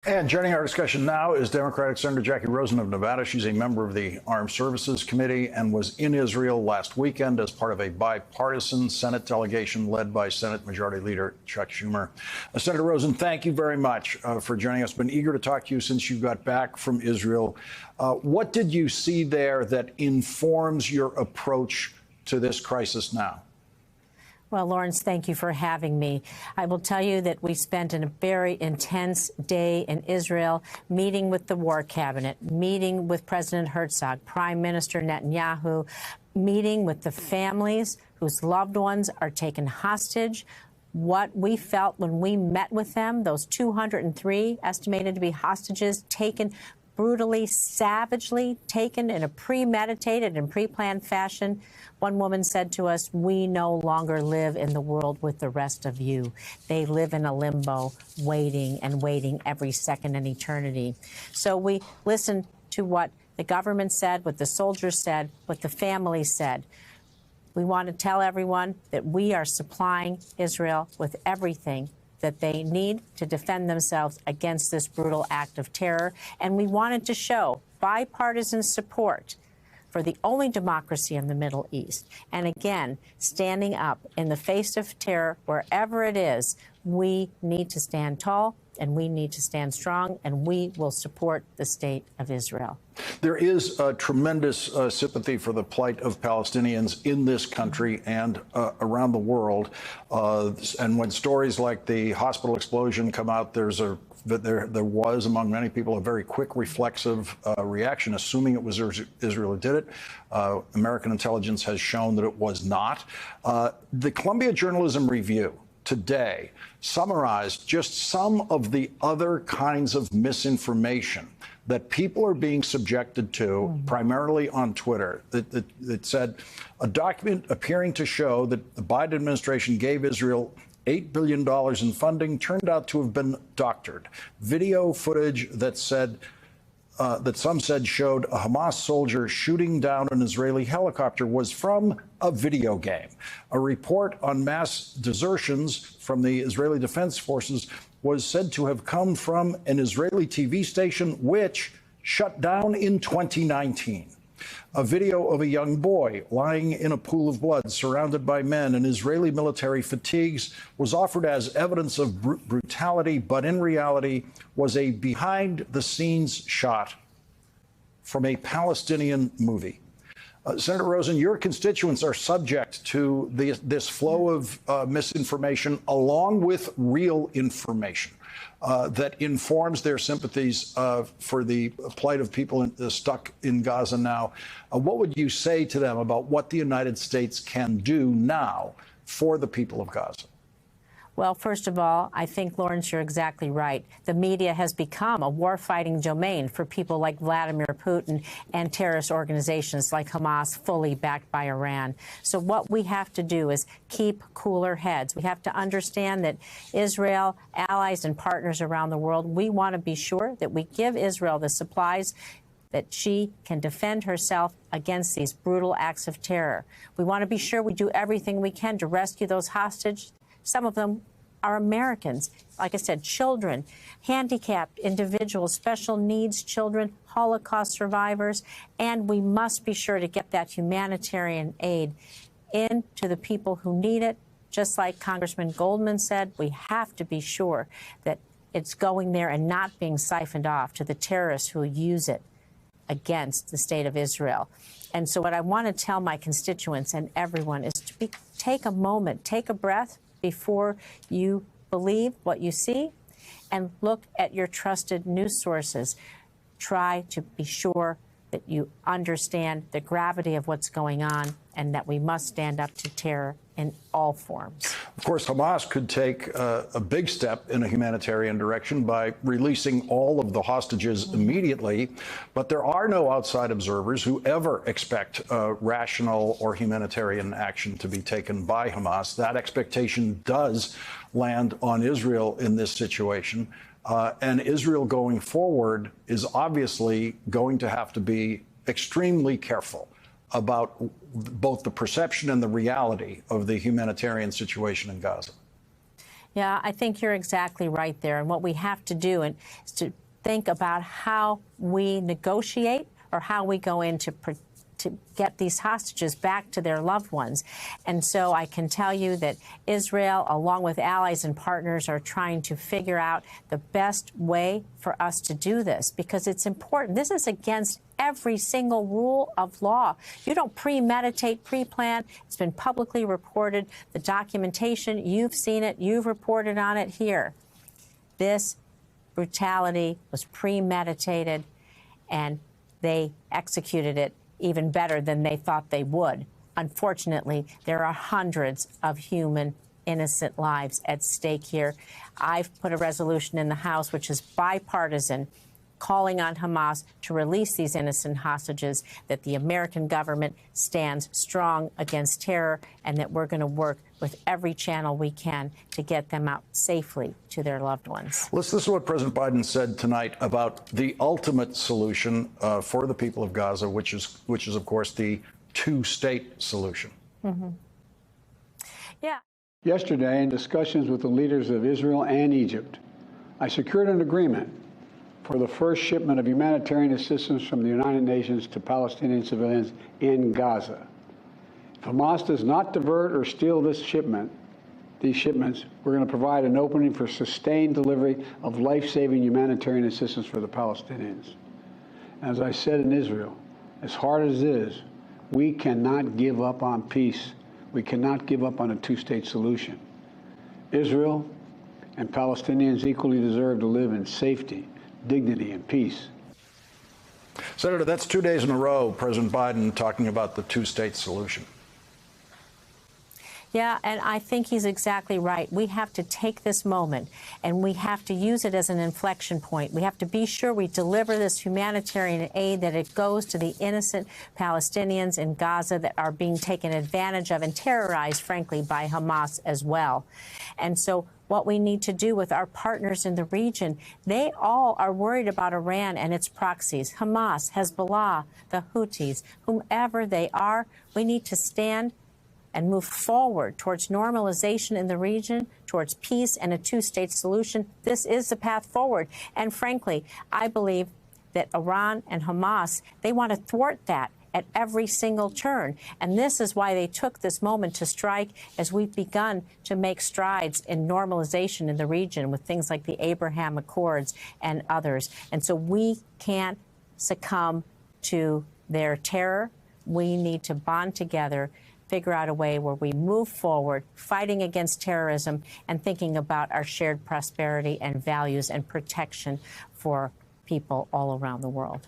And joining our discussion now is Democratic Senator Jackie Rosen of Nevada. She's a member of the Armed Services Committee and was in Israel last weekend as part of a bipartisan Senate delegation led by Senate Majority Leader Chuck Schumer. Senator Rosen, thank you very much for joining us. Been eager to talk to you since you got back from Israel. What did you see there that informs your approach to this crisis now? Well, Lawrence, thank you for having me. I will tell you that we spent a very intense day in Israel, meeting with the War Cabinet, meeting with President Herzog, Prime Minister Netanyahu, meeting with the families whose loved ones are taken hostage. What we felt when we met with them, those 203 estimated to be hostages taken brutally, savagely taken in a premeditated and pre-planned fashion. One woman said to us, "We no longer live in the world with the rest of you." They live in a limbo, waiting and waiting every second in eternity. So we listened to what the government said, what the soldiers said, what the families said. We want to tell everyone that we are supplying Israel with everything that they need to defend themselves against this brutal act of terror. And we wanted to show bipartisan support for the only democracy in the Middle East. And again, standing up in the face of terror, wherever it is, we need to stand tall and we need to stand strong, and we will support the state of Israel. There is tremendous sympathy for the plight of Palestinians in this country and around the world. And when stories like the hospital explosion come out, there was, among many people, a very quick, reflexive reaction, assuming it was Israel who did it. American intelligence has shown that it was not. The Columbia Journalism Review today summarized just some of the other kinds of misinformation that people are being subjected to, primarily on Twitter. It said a document appearing to show that the Biden administration gave Israel $8 billion in funding turned out to have been doctored. Video footage that said that some said showed a Hamas soldier shooting down an Israeli helicopter was from a video game. A report on mass desertions from the Israeli Defense Forces was said to have come from an Israeli TV station, which shut down in 2019. A video of a young boy lying in a pool of blood surrounded by men in Israeli military fatigues was offered as evidence of brutality, but in reality was a behind-the-scenes shot from a Palestinian movie. Senator Rosen, your constituents are subject to this flow of misinformation along with real information that informs their sympathies for the plight of people stuck in Gaza now. What would you say to them about what the United States can do now for the people of Gaza? Well, first of all, I think, Lawrence, you're exactly right. The media has become a war-fighting domain for people like Vladimir Putin and terrorist organizations like Hamas, fully backed by Iran. So what we have to do is keep cooler heads. We have to understand that Israel, allies and partners around the world, we want to be sure that we give Israel the supplies that she can defend herself against these brutal acts of terror. We want to be sure we do everything we can to rescue those hostages. Some of them are Americans, like I said, children, handicapped individuals, special needs children, Holocaust survivors, and we must be sure to get that humanitarian aid into the people who need it. Just like Congressman Goldman said, we have to be sure that it's going there and not being siphoned off to the terrorists who use it against the state of Israel. And so what I want to tell my constituents and everyone is to take a moment, take a breath, before you believe what you see, and look at your trusted news sources. Try to be sure that you understand the gravity of what's going on and that we must stand up to terror in all forms. Of course, Hamas could take a big step in a humanitarian direction by releasing all of the hostages immediately. But there are no outside observers who ever expect rational or humanitarian action to be taken by Hamas. That expectation does land on Israel in this situation. And Israel going forward is obviously going to have to be extremely careful about both the perception and the reality of the humanitarian situation in Gaza. Yeah, I think you're exactly right there. And what we have to do is to think about how we negotiate or how we go in to get these hostages back to their loved ones. And so I can tell you that Israel, along with allies and partners, are trying to figure out the best way for us to do this, because it's important. This is against every single rule of law. You don't premeditate, pre-plan. It's been publicly reported. The documentation, you've seen it. You've reported on it here. This brutality was premeditated, and they executed it even better than they thought they would. Unfortunately, there are hundreds of human innocent lives at stake here. I've put a resolution in the House, which is bipartisan, calling on Hamas to release these innocent hostages, that the American government stands strong against terror, and that we're going to work with every channel we can to get them out safely to their loved ones. This is what President Biden said tonight about the ultimate solution for the people of Gaza, which is, of course, the two-state solution. Mm-hmm. Yeah. Yesterday, in discussions with the leaders of Israel and Egypt, I secured an agreement for the first shipment of humanitarian assistance from the United Nations to Palestinian civilians in Gaza. If Hamas does not divert or steal these shipments, we're going to provide an opening for sustained delivery of life-saving humanitarian assistance for the Palestinians. As I said in Israel, as hard as it is, we cannot give up on peace. We cannot give up on a two-state solution. Israel and Palestinians equally deserve to live in safety, dignity, and peace. Senator, that's 2 days in a row, President Biden talking about the two-state solution. Yeah, and I think he's exactly right. We have to take this moment and we have to use it as an inflection point. We have to be sure we deliver this humanitarian aid, that it goes to the innocent Palestinians in Gaza that are being taken advantage of and terrorized, frankly, by Hamas as well. And so what we need to do with our partners in the region, they all are worried about Iran and its proxies, Hamas, Hezbollah, the Houthis, whomever they are. We need to stand and move forward towards normalization in the region, towards peace and a two-state solution. This is the path forward. And frankly, I believe that Iran and Hamas, they want to thwart that at every single turn. And this is why they took this moment to strike, as we've begun to make strides in normalization in the region with things like the Abraham Accords and others. And so we can't succumb to their terror. We need to bond together, figure out a way where we move forward, fighting against terrorism and thinking about our shared prosperity and values and protection for people all around the world.